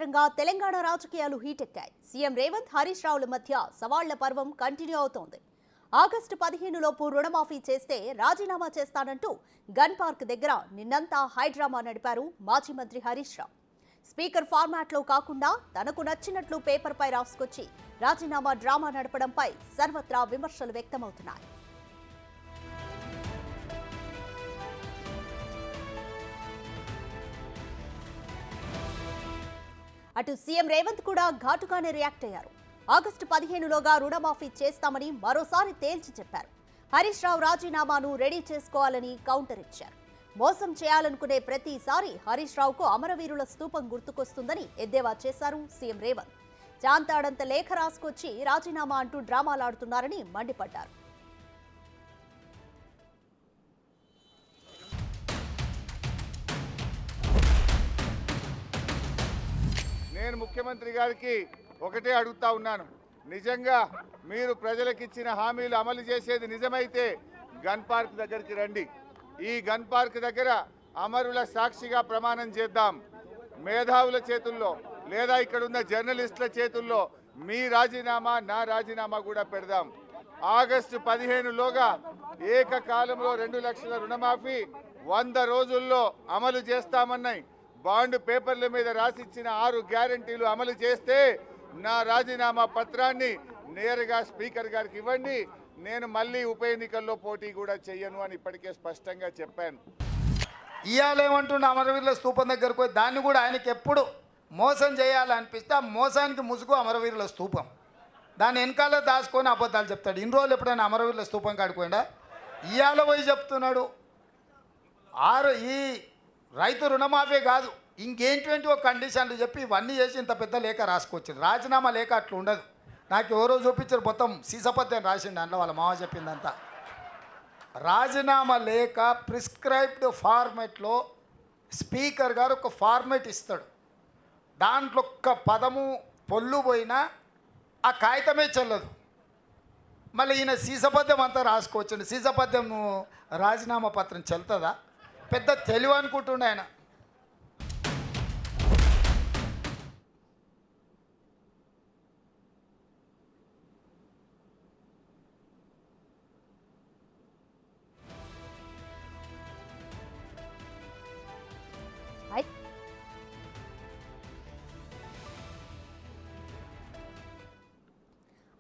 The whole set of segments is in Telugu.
కేంద్రంగా తెలంగాణ రాజకీయాలు హీటెక్కాయి. సీఎం రేవంత్, హరీష్ రావుల మధ్య సవాళ్ల పర్వం కంటిన్యూ అవుతోంది. ఆగస్టు 15 లోపు రుణమాఫీ చేస్తే రాజీనామా చేస్తానంటూ గన్ పార్క్ దగ్గర నిన్నంతా హైడ్రామా నడిపారు మాజీ మంత్రి హరీష్ రావు. స్పీకర్ ఫార్మాట్లో కాకుండా తనకు నచ్చినట్లు పేపర్పై రాసుకొచ్చి రాజీనామా డ్రామా నడపడంపై సర్వత్రా విమర్శలు వ్యక్తమవుతున్నాయి. అటు సీఎం రేవంత్ కూడా ఘాటుగానే రియాక్ట్ అయ్యారు. ఆగస్టు 15లోగా రుణమాఫీ చేస్తామని మరోసారి తేల్చి చెప్పారు. హరీష్ రావు రాజీనామాను రెడీ చేసుకోవాలని కౌంటర్ ఇచ్చారు. మోసం చేయాలనుకునే ప్రతిసారి హరీష్ రావుకు అమరవీరుల స్తూపం గుర్తుకొస్తుందని ఎద్దేవా చేశారు సీఎం రేవంత్. చాంతాడంత లేఖ రాసుకొచ్చి రాజీనామా అంటూ డ్రామాలాడుతున్నారని మండిపడ్డారు. నేను ముఖ్యమంత్రి గారికి ఒకటే అడుగుతా ఉన్నాను, నిజంగా మీరు ప్రజలకిచ్చిన హామీలు అమలు చేసేది నిజమైతే గన్ పార్క్ దగ్గరికి రండి. ఈ గన్ పార్క్ దగ్గర అమరుల సాక్షిగా ప్రమాణం చేద్దాం. మేధావుల చేతుల్లో లేదా ఇక్కడ ఉన్న జర్నలిస్టుల చేతుల్లో మీ రాజీనామా, నా రాజీనామా కూడా పెడదాం. ఆగస్టు 15లోగా ఏకకాలంలో 2 లక్షల రుణమాఫీ 100 రోజుల్లో అమలు చేస్తామన్నాయి. బాండ్ పేపర్ల మీద రాసిచ్చిన 6 గ్యారంటీలు అమలు చేస్తే నా రాజీనామా పత్రాన్ని నేరుగా స్పీకర్ గారికి ఇవ్వండి. నేను మళ్ళీ ఉప ఎన్నికల్లో పోటీ కూడా చెయ్యను అని ఇప్పటికే స్పష్టంగా చెప్పాను. ఇయ్యాలేమంటుండే అమరవీరుల స్తూపం దగ్గరకు పోయి దాన్ని కూడా ఆయనకి ఎప్పుడు మోసం చేయాలనిపిస్తే ఆ మోసానికి ముసుగు అమరవీరుల స్తూపం. దాన్ని వెనకాల దాచుకొని అబద్ధాలు చెప్తాడు. ఇన్ని రోజులు ఎప్పుడైనా అమరవీరుల స్తూపం కాడిపోయిందా? ఇయ్యాల పోయి చెప్తున్నాడు. ఈ రైతు రుణమాఫీ కాదు, ఇంకేంటి ఒక కండిషన్లు చెప్పి ఇవన్నీ చేసి ఇంత పెద్ద లేఖ రాసుకొచ్చింది. రాజీనామా లేఖ అట్లా ఉండదు. నాకు ఎవరో చూపించారు, మొత్తం సీసపత్యం రాసిండు అందులో, వాళ్ళ మామ చెప్పిందంతా. రాజీనామా లేఖ ప్రిస్క్రైబ్డ్ ఫార్మెట్లో స్పీకర్ గారు ఒక ఫార్మెట్ ఇస్తాడు. దాంట్లో ఒక్క పదము పొల్లు పోయినా ఆ కాగితమే చెల్లదు. మళ్ళీ ఈయన సీసపద్యం అంతా రాసుకోవచ్చండి. సీసపద్యం రాజీనామా పత్రం చెల్తుందా? పెద్ద తెలివి అనుకుంటుండే ఆయన.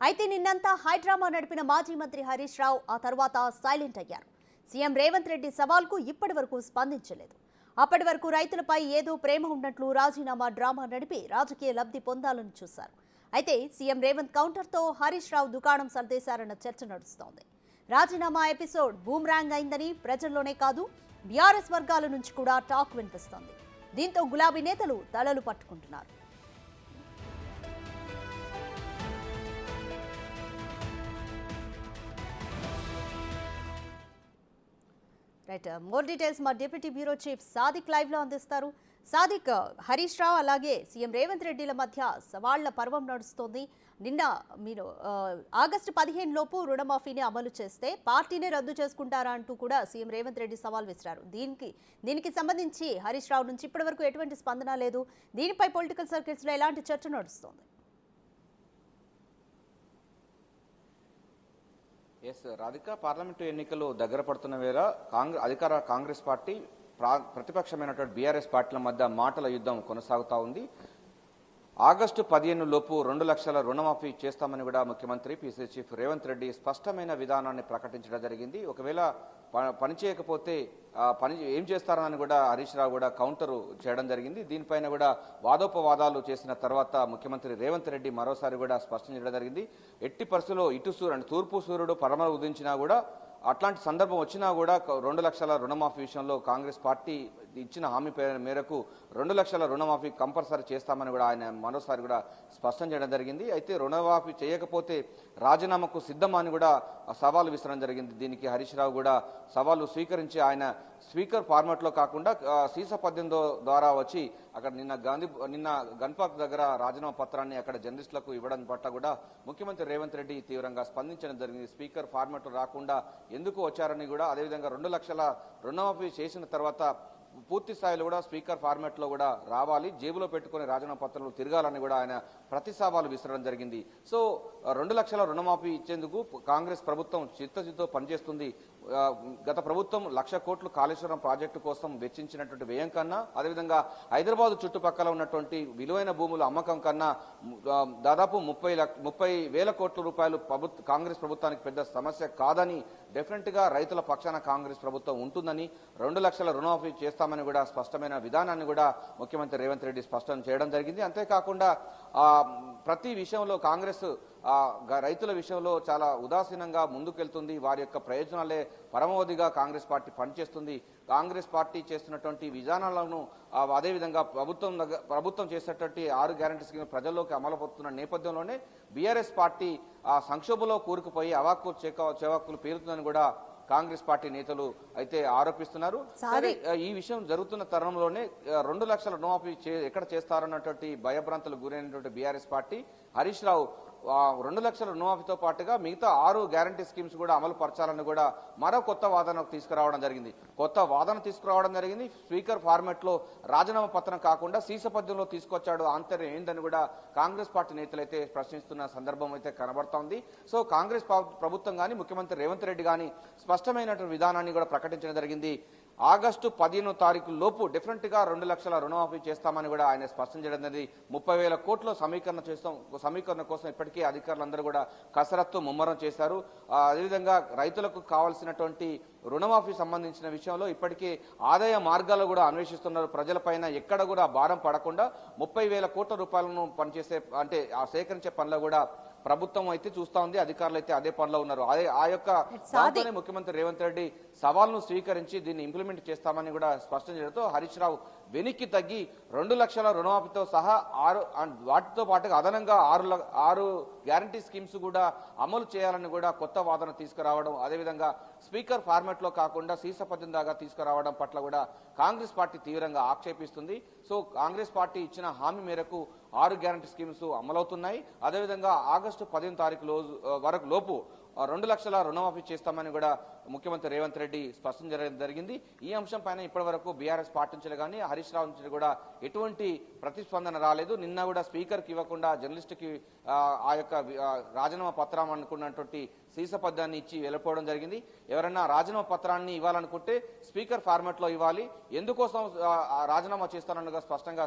అయితే నిన్నంతా హైడ్రామా నడిపిన మాజీ మంత్రి హరీష్ రావు ఆ తర్వాత సైలెంట్ అయ్యారు. సీఎం రేవంత్ రెడ్డి సవాల్కు ఇప్పటి వరకు స్పందించలేదు. అప్పటి వరకు రైతులపై ఏదో ప్రేమ ఉన్నట్లు రాజీనామా డ్రామా నడిపి రాజకీయ లబ్ధి పొందాలని చూశారు. అయితే సీఎం రేవంత్ కౌంటర్తో హరీష్ రావు దుకాణం సర్దేశారన్న చర్చ నడుస్తోంది. రాజీనామా ఎపిసోడ్ బూమ్రాంగ్ అయిందని ప్రజల్లోనే కాదు బీఆర్ఎస్ వర్గాల నుంచి కూడా టాక్ వినిపిస్తోంది. దీంతో గులాబీ నేతలు తలలు పట్టుకుంటున్నారు. రైట్, మోర్ డీటెయిల్స్ మా deputy bureau chief Sadiq live లో అందిస్తారు. సాదిక్, హరీష్ రావు అలాగే సీఎం రేవంత్ రెడ్డిల మధ్య సవాళ్ల పర్వం నడుస్తోంది. నిన్న మీరు ఆగస్టు 15 లోపు రుణమాఫీని అమలు చేస్తే పార్టీనే రద్దు చేసుకుంటారా అంటూ కూడా సీఎం రేవంత్ రెడ్డి సవాల్ విసిరారు. దీనికి సంబంధించి హరీష్ రావు నుంచి ఇప్పటి వరకు ఎటువంటి స్పందన లేదు. దీనిపై పొలిటికల్ సర్కిల్స్ లో ఎలాంటి చర్చ నడుస్తోంది? ఎస్ రాధిక, పార్లమెంటు ఎన్నికలు దగ్గర పడుతున్న వేళ అధికార కాంగ్రెస్ పార్టీ ప్రతిపక్షమైనటువంటి బీఆర్ఎస్ పార్టీల మధ్య మాటల యుద్ధం కొనసాగుతూ ఉంది. ఆగస్టు 15 లోపు 2 లక్షల రుణమాఫీ చేస్తామని కూడా ముఖ్యమంత్రి పీసీసీ చీఫ్ రేవంత్ రెడ్డి స్పష్టమైన విధానాన్ని ప్రకటించడం జరిగింది. ఒకవేళ పని చేయకపోతే పని ఏం చేస్తారని కూడా హరీష్ రావు కూడా కౌంటర్ చేయడం జరిగింది. దీనిపైన కూడా వాదోపవాదాలు చేసిన తర్వాత ముఖ్యమంత్రి రేవంత్ రెడ్డి మరోసారి కూడా స్పష్టం చేయడం జరిగింది. ఎట్టి పరిస్థితుల్లో తూర్పు సూర్యుడు పరమ ఉదించినా కూడా అట్లాంటి సందర్భం వచ్చినా కూడా 2 లక్షల రుణమాఫీ విషయంలో కాంగ్రెస్ పార్టీ ఇచ్చిన హామీ మేరకు 2 లక్షల రుణమాఫీ కంపల్సరీ చేస్తామని కూడా ఆయన మరోసారి కూడా స్పష్టం చేయడం జరిగింది. అయితే రుణమాఫీ చేయకపోతే రాజీనామాకు సిద్ధమని కూడా సవాలు విసరడం జరిగింది. దీనికి హరీష్ రావు కూడా సవాలు స్వీకరించి ఆయన స్పీకర్ ఫార్మాట్లో కాకుండా సీసపద్యం ద్వారా వచ్చి అక్కడ నిన్న గన్పార్క్ దగ్గర రాజీనామా పత్రాన్ని అక్కడ జర్నలిస్టులకు ఇవ్వడం పట్ల కూడా ముఖ్యమంత్రి రేవంత్ రెడ్డి తీవ్రంగా స్పందించడం జరిగింది. స్పీకర్ ఫార్మాట్ రాకుండా ఎందుకు వచ్చారని కూడా, అదేవిధంగా 2 లక్షల రుణమాఫీ చేసిన తర్వాత పూర్తి స్థాయిలో కూడా స్పీకర్ ఫార్మాట్ లో కూడా రావాలి, జేబులో పెట్టుకుని రాజీనామా పత్రాలు తిరగాలని కూడా ఆయన ప్రతి సవాలు విసరడం జరిగింది. సో 2 లక్షల రుణమాఫీ ఇచ్చేందుకు కాంగ్రెస్ ప్రభుత్వం చిత్తశుద్ధితో పనిచేస్తుంది. గత ప్రభుత్వం 1,00,000 కోట్లు కాళేశ్వరం ప్రాజెక్టు కోసం వెచ్చించినటువంటి వ్యయం కన్నా, అదేవిధంగా హైదరాబాద్ చుట్టుపక్కల ఉన్నటువంటి విలువైన భూముల అమ్మకం కన్నా దాదాపు 30,000 కోట్ల రూపాయలు కాంగ్రెస్ ప్రభుత్వానికి పెద్ద సమస్య కాదని, డెఫినెట్ గా రైతుల పక్షాన కాంగ్రెస్ ప్రభుత్వం ఉంటుందని, 2 లక్షల రుణమాఫీ చేస్తామని కూడా స్పష్టమైన విధానాన్ని కూడా ముఖ్యమంత్రి రేవంత్ రెడ్డి స్పష్టం చేయడం జరిగింది. అంతేకాకుండా ప్రతి విషయంలో కాంగ్రెస్ రైతుల విషయంలో చాలా ఉదాసీనంగా ముందుకెళ్తుంది. వారి యొక్క ప్రయోజనాలే పరమావధిగా కాంగ్రెస్ పార్టీ పనిచేస్తుంది. కాంగ్రెస్ పార్టీ చేస్తున్నటువంటి విధానాలను అదేవిధంగా ప్రభుత్వం చేసేటువంటి 6 గ్యారెంటీ స్కీమ్ ప్రజల్లోకి అమలుపోతున్న నేపథ్యంలోనే బీఆర్ఎస్ పార్టీ సంక్షోభంలో కూరుకుపోయి అవాక్కు చెవాక్కులు పేరుతుందని కూడా కాంగ్రెస్ పార్టీ నేతలు అయితే ఆరోపిస్తున్నారు. సరే, ఈ విషయం జరుగుతున్న తరుణంలోనే 2 లక్షల రుణమాఫీ ఎక్కడ చేస్తారన్నటువంటి భయభ్రాంతులకు గురైనటువంటి బీఆర్ఎస్ పార్టీ హరీష్ రావు 2 లక్షల రుణమాఫీతో పాటుగా మిగతా 6 గ్యారంటీ స్కీమ్స్ కూడా అమలు పరచాలని కూడా మరో కొత్త వాదన తీసుకురావడం జరిగింది. స్పీకర్ ఫార్మాట్ లో రాజీనామా పత్రం కాకుండా సీసపద్యంలో తీసుకొచ్చాడు, ఆంతర్యం ఏందని కూడా కాంగ్రెస్ పార్టీ నేతలు అయితే ప్రశ్నిస్తున్న సందర్భం అయితే కనబడుతోంది. సో కాంగ్రెస్ ప్రభుత్వం కానీ ముఖ్యమంత్రి రేవంత్ రెడ్డి కానీ స్పష్టమైనటువంటి విధానాన్ని కూడా ప్రకటించడం జరిగింది. ఆగస్టు 15వ తారీఖు లోపు డెఫినెట్ గా 2 లక్షల రుణమాఫీ చేస్తామని కూడా ఆయన స్పష్టం చేయడం జరిగింది. 30,000 కోట్ల సమీకరణ కోసం ఇప్పటికే అధికారులందరూ కూడా కసరత్తు ముమ్మరం చేశారు. అదేవిధంగా రైతులకు కావాల్సినటువంటి రుణమాఫీ సంబంధించిన విషయంలో ఇప్పటికే ఆదాయ మార్గాలు కూడా అన్వేషిస్తున్నారు. ప్రజలపైన ఎక్కడ కూడా భారం పడకుండా 30,000 కోట్ల రూపాయలను పనిచేసే అంటే సేకరించే పనిలో కూడా ప్రభుత్వం అయితే చూస్తా ఉంది, అధికారులు అయితే అదే పనిలో ఉన్నారు. ఆ యొక్క దాంతోనే ముఖ్యమంత్రి రేవంత్ రెడ్డి సవాల్ను స్వీకరించి దీన్ని ఇంప్లిమెంట్ చేస్తామని కూడా స్పష్టం చేయడంతో హరీష్ రావు వెనక్కి తగ్గి 2 లక్షల రుణమాఫీతో సహా వాటితో పాటుగా అదనంగా 6 గ్యారంటీ స్కీమ్స్ కూడా అమలు చేయాలని కూడా కొత్త వాదన తీసుకురావడం, అదేవిధంగా స్పీకర్ ఫార్మాట్ లో కాకుండా సీసపద్యం దాకా తీసుకురావడం పట్ల కూడా కాంగ్రెస్ పార్టీ తీవ్రంగా ఆక్షేపిస్తుంది. సో కాంగ్రెస్ పార్టీ ఇచ్చిన హామీ మేరకు 6 గ్యారంటీ స్కీమ్స్ అమలవుతున్నాయి. అదేవిధంగా ఆగస్టు 15వ తారీఖు వరకు లోపు 2 లక్షల రుణమాఫీ చేస్తామని కూడా ముఖ్యమంత్రి రేవంత్ రెడ్డి స్పష్టం చేయడం జరిగింది. ఈ అంశం పైన ఇప్పటి వరకు బీఆర్ఎస్ పార్టీ నుంచి కానీ హరీష్ రావు నుంచి కూడా ఎటువంటి ప్రతిస్పందన రాలేదు. నిన్న కూడా స్పీకర్కి ఇవ్వకుండా జర్నలిస్టుకి ఆ యొక్క రాజీనామా పత్రం అనుకున్నటువంటి సీసపద్యాన్ని ఇచ్చి వెళ్ళిపోవడం జరిగింది. ఎవరైనా రాజీనామా పత్రాన్ని ఇవ్వాలనుకుంటే స్పీకర్ ఫార్మాట్ లో ఇవ్వాలి, ఎందుకోసం రాజీనామా చేస్తానన్నగా స్పష్టంగా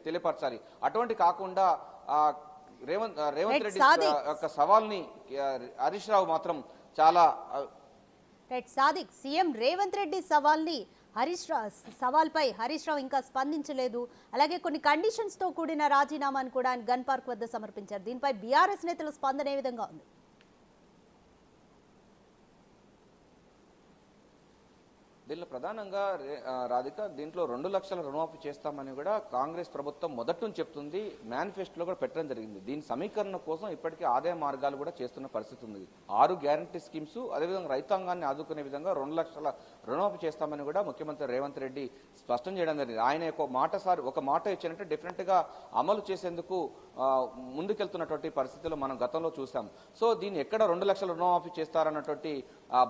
తెలియపరచాలి. అటువంటి కాకుండా రేవంత్ రెడ్డి యొక్క సవాల్ని హరీష్ రావు మాత్రం చాలా సాదిక్, సీఎం రేవంత్ రెడ్డి సవాల్పై హరీష్ రావు ఇంకా స్పందించలేదు. అలాగే కొన్ని కండిషన్స్ తో కూడిన రాజీనామాను కూడా ఆయన గన్ పార్క్ వద్ద సమర్పించారు. దీనిపై బీఆర్ఎస్ నేతల స్పందన ఏ విధంగా ఉంది? దీనిలో ప్రధానంగా రాధిక, దీంట్లో 2 లక్షల రుణమాఫీ చేస్తామని కూడా కాంగ్రెస్ ప్రభుత్వం మొదటి నుంచి చెప్తుంది, మేనిఫెస్టోలో కూడా పెట్టడం జరిగింది. దీని సమీకరణ కోసం ఇప్పటికే ఆదాయ మార్గాలు కూడా చేస్తున్న పరిస్థితి ఉంది. 6 గ్యారంటీ స్కీమ్స్, అదేవిధంగా రైతాంగాన్ని ఆదుకునే విధంగా 2 లక్షల రుణమాఫీ చేస్తామని కూడా ముఖ్యమంత్రి రేవంత్ రెడ్డి స్పష్టం చేయడం జరిగింది. ఆయన ఒక మాట ఇచ్చినట్టు డెఫినెట్ గా అమలు చేసేందుకు ముందుకెళ్తున్నటువంటి పరిస్థితులు మనం గతంలో చూసాం. సో దీన్ని ఎక్కడ 2 లక్షల రుణమాఫీ చేస్తారన్నటువంటి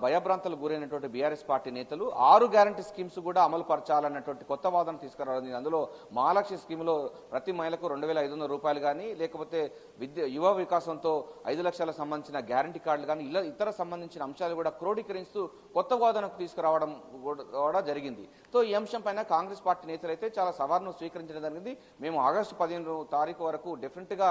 భయభ్రాంతులకు గురైనటువంటి బీఆర్ఎస్ పార్టీ నేతలు 6 గ్యారంటీ స్కీమ్స్ కూడా అమలు పరచాలన్నటువంటి కొత్త వాదన తీసుకురావడం. అందులో మహాలక్ష్మి స్కీమ్లో ప్రతి మహిళకు 2,500 రూపాయలు కానీ, లేకపోతే యువ వికాసంతో 5 లక్షలకు సంబంధించిన గ్యారంటీ కార్డులు కానీ, ఇలా ఇతర సంబంధించిన అంశాలు కూడా క్రోడీకరిస్తూ కొత్త వాదనకు తీసుకురావడం కూడా జరిగింది. సో ఈ అంశం పైన కాంగ్రెస్ పార్టీ నేతలు అయితే చాలా సవాలును స్వీకరించడం జరిగింది. మేము ఆగస్టు 15వ తారీఖు వరకు డెఫినెట్ గా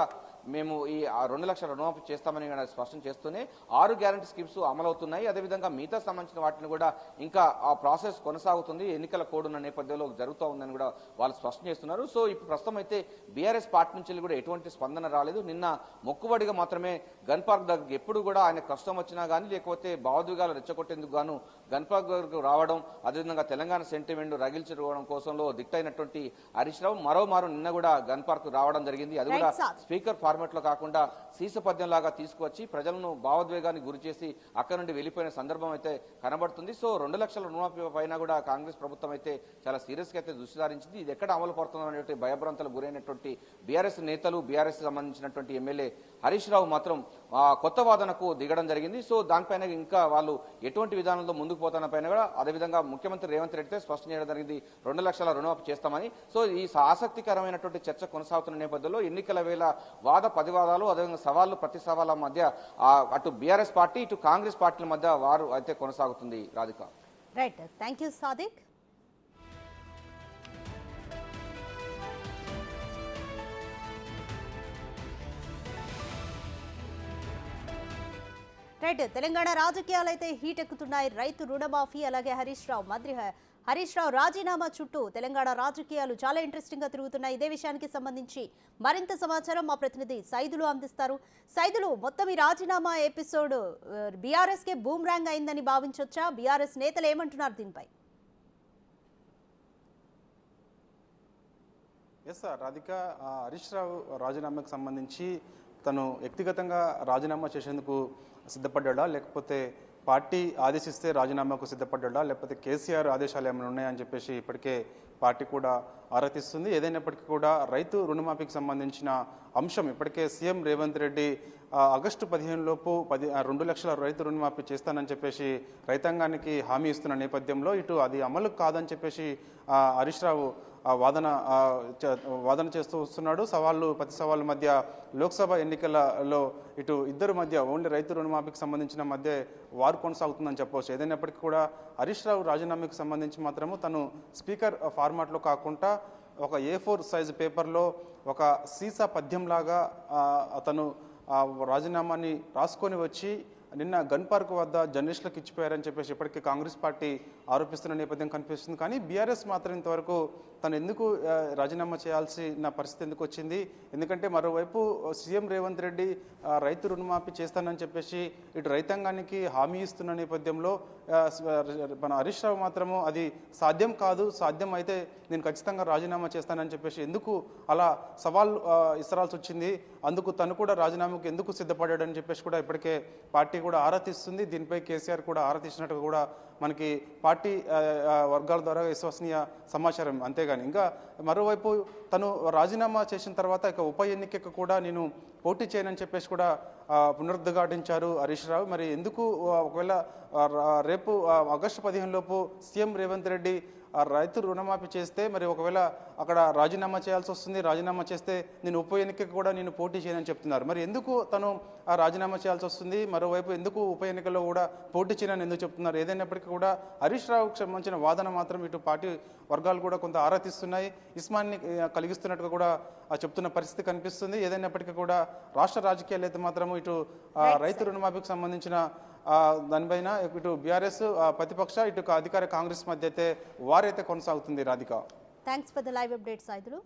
మేము ఈ 2 లక్షల రుణమాఫీ చేస్తామని స్పష్టం చేస్తూనే 6 గ్యారంటీ స్కీమ్స్ అమలవుతున్నాయి. అదేవిధంగా మిగతా సంబంధించిన వాటిని కూడా ఇంకా ఆ ప్రాసెస్ కొనసాగుతుంది, ఎన్నికల కోడ్ ఉన్న నేపథ్యంలో జరుగుతూ ఉందని కూడా వాళ్ళు స్పష్టం చేస్తున్నారు. సో ఇప్పుడు ప్రస్తుతం అయితే బీఆర్ఎస్ పార్టీ నుంచి కూడా ఎటువంటి స్పందన రాలేదు. నిన్న మొక్కుబడిగా మాత్రమే గన్ పార్క్ దగ్గర ఎప్పుడు కూడా ఆయన కష్టం వచ్చినా కానీ, లేకపోతే భావోద్వేగాలు రెచ్చగొట్టేందుకు గాను గన్ పార్క్ దగ్గరకు రావడం, అదేవిధంగా తెలంగాణ సెంటిమెంట్ రగిల్చుకోవడం కోసంలో దిట్టైనటువంటి హరీష్ రావు మరోమారు నిన్న కూడా గన్ పార్క్ రావడం జరిగింది. అది కూడా స్పీకర్ ఫార్మాట్ లో కాకుండా సీసపద్యం లాగా తీసుకువచ్చి ప్రజలను భావోద్వేగానికి గురి చేసి అక్కడి నుండి వెళ్లిపోయిన సందర్భం అయితే కనబడుతుంది. సో 2 లక్షల రుణమాఫీ రుణమాఫీ పైన కూడా కాంగ్రెస్ ప్రభుత్వం అయితే చాలా సీరియస్గా అయితే దృష్టి సారించింది. ఇది ఎక్కడ అమలు పడుతుందో అనేటువంటి భయభ్రాంతలకు గురైనటువంటి బీఆర్ఎస్ నేతలు, బీఆర్ఎస్ సంబంధించినటువంటి ఎమ్మెల్యే హరీష్ రావు మాత్రం కొత్త వాదనకు దిగడం జరిగింది. సో దానిపైన ఇంకా వాళ్ళు ఎటువంటి విధానంలో ముందుకు పోతున్న పైన కూడా అదేవిధంగా ముఖ్యమంత్రి రేవంత్ రెడ్డి స్పష్టం చేయడం జరిగింది 2 లక్షల రుణమాఫీ చేస్తామని. సో ఈ ఆసక్తికరమైనటువంటి చర్చ కొనసాగుతున్న నేపథ్యంలో ఎన్నికల వేళ ప్రతివాదాలు అదేవిధంగా సవాళ్లు ప్రతి సవాళ్ళ మధ్య అటు బీఆర్ఎస్ పార్టీ ఇటు కాంగ్రెస్ పార్టీల మధ్య వారు అయితే కొనసాగుతుంది. Radhika. Right, thank you Sadiq. Right, Telangana రాజకీయాలు అయితే హీట్ ఎక్కుతున్నాయి. రైతు రుణమాఫీ అలాగే హరీష్ రావు రాజీనామా చుట్టూ తెలంగాణ రాజకీయాలు చాలా ఇంట్రెస్టింగ్ గా తిరుగుతున్నాయి. ఇదే విషయానికి సంబంధించి మరింత సమాచారం మా ప్రతినిధి సైదులు అందిస్తారు. సైదులు, మొత్తం ఈ రాజీనామా ఎపిసోడ్ బీఆర్ఎస్ కే బూమ్రాంగ్ అయిందని భావించొచ్చా? బీఆర్ఎస్ నేతలు ఏమంటున్నారు దీనిపై? ఎస్ సార్, రాధిక, హరీష్ రావు రాజీనామాకు సంబంధించి తను వ్యక్తిగతంగా రాజీనామా చేసేందుకు సిద్ధపడ్డా, లేకపోతే పార్టీ ఆదేశిస్తే రాజీనామాకు సిద్ధపడ్డా, లేకపోతే కేసీఆర్ ఆదేశాలు ఏమైనా ఉన్నాయని చెప్పేసి ఇప్పటికే పార్టీ కూడా ఆరా తీస్తుంది. ఏదైనప్పటికీ కూడా రైతు రుణమాఫీకి సంబంధించిన అంశం ఇప్పటికే సీఎం రేవంత్ రెడ్డి ఆగస్టు 15 లోపు 2 లక్షల రైతు రుణమాఫీ చేస్తానని చెప్పేసి రైతాంగానికి హామీ ఇస్తున్న నేపథ్యంలో ఇటు అది అమలు కాదని చెప్పేసి హరీష్ రావు వాదన చేస్తూ వస్తున్నాడు. ప్రతి సవాళ్ళ మధ్య లోక్సభ ఎన్నికలలో ఇటు ఇద్దరు మధ్య ఓన్లీ రైతు రుణమాఫీకి సంబంధించిన మధ్య వారు కొనసాగుతుందని చెప్పవచ్చు. ఏదైనప్పటికీ కూడా హరీష్ రావు రాజీనామాకి సంబంధించి మాత్రము తను స్పీకర్ ఫార్మాట్లో కాకుండా ఒక A4 సైజు పేపర్లో ఒక సీసా పద్యంలాగా అతను రాజీనామాని రాసుకొని వచ్చి నిన్న గన్ పార్క్ వద్ద జర్నలిస్టులకు ఇచ్చిపోయారని చెప్పేసి ఇప్పటికీ కాంగ్రెస్ పార్టీ ఆరోపిస్తున్న నేపథ్యం కనిపిస్తుంది. కానీ బీఆర్ఎస్ మాత్రం ఇంతవరకు తను ఎందుకు రాజీనామా చేయాల్సిన పరిస్థితి ఎందుకు వచ్చింది? ఎందుకంటే మరోవైపు సీఎం రేవంత్ రెడ్డి రైతు రుణమాఫీ చేస్తానని చెప్పేసి ఇటు రైతాంగానికి హామీ ఇస్తున్న నేపథ్యంలో మన హరీష్ రావు మాత్రము అది సాధ్యం కాదు, సాధ్యం అయితే నేను ఖచ్చితంగా రాజీనామా చేస్తానని చెప్పేసి ఎందుకు అలా సవాల్ ఇసరాల్సి వచ్చింది? అందుకు తను కూడా రాజీనామాకు ఎందుకు సిద్ధపడ్డాడని చెప్పేసి కూడా ఇప్పటికే పార్టీ కూడా ఆరా తీస్తుంది. దీనిపై కేసీఆర్ కూడా ఆరా తీసినట్టుగా కూడా మనకి పార్టీ వర్గాల ద్వారా విశ్వసనీయ సమాచారం. అంతేగాని ఇంకా మరోవైపు తను రాజీనామా చేసిన తర్వాత ఇక ఉప ఎన్నికకు కూడా నేను పోటీ చేయనని చెప్పేసి కూడా పునరుద్ఘాటించారు హరీష్ రావు. మరి ఎందుకు ఒకవేళ రేపు ఆగస్టు 15 లోపు సీఎం రేవంత్ రెడ్డి రైతు రుణమాఫీ చేస్తే మరి ఒకవేళ అక్కడ రాజీనామా చేయాల్సి వస్తుంది. రాజీనామా చేస్తే నేను ఉప ఎన్నికకు కూడా నేను పోటీ చేయనని చెప్తున్నారు. మరి ఎందుకు తను రాజీనామా చేయాల్సి వస్తుంది? మరోవైపు ఎందుకు ఉప ఎన్నికల్లో కూడా పోటీ చేయనని ఎందుకు చెప్తున్నారు? ఏదైనప్పటికీ కూడా హరీష్ రావుకు సంబంధించిన వాదన మాత్రం ఇటు పార్టీ వర్గాలు కూడా కొంత ఆరా తీస్తున్నాయి. ఇస్మాన్ని కలిగిస్తున్నట్టుగా కూడా చెప్తున్న పరిస్థితి కనిపిస్తుంది. ఏదైనప్పటికీ కూడా రాష్ట్ర రాజకీయాలు అయితే మాత్రం ఇటు రైతు రుణమాఫీకి సంబంధించిన దానిపైన ఇటు బీఆర్ఎస్ ప్రతిపక్ష ఇటు అధికార కాంగ్రెస్ మధ్య అయితే వారైతే కొనసాగుతుంది. Radhika, thanks for the live update Saidulu.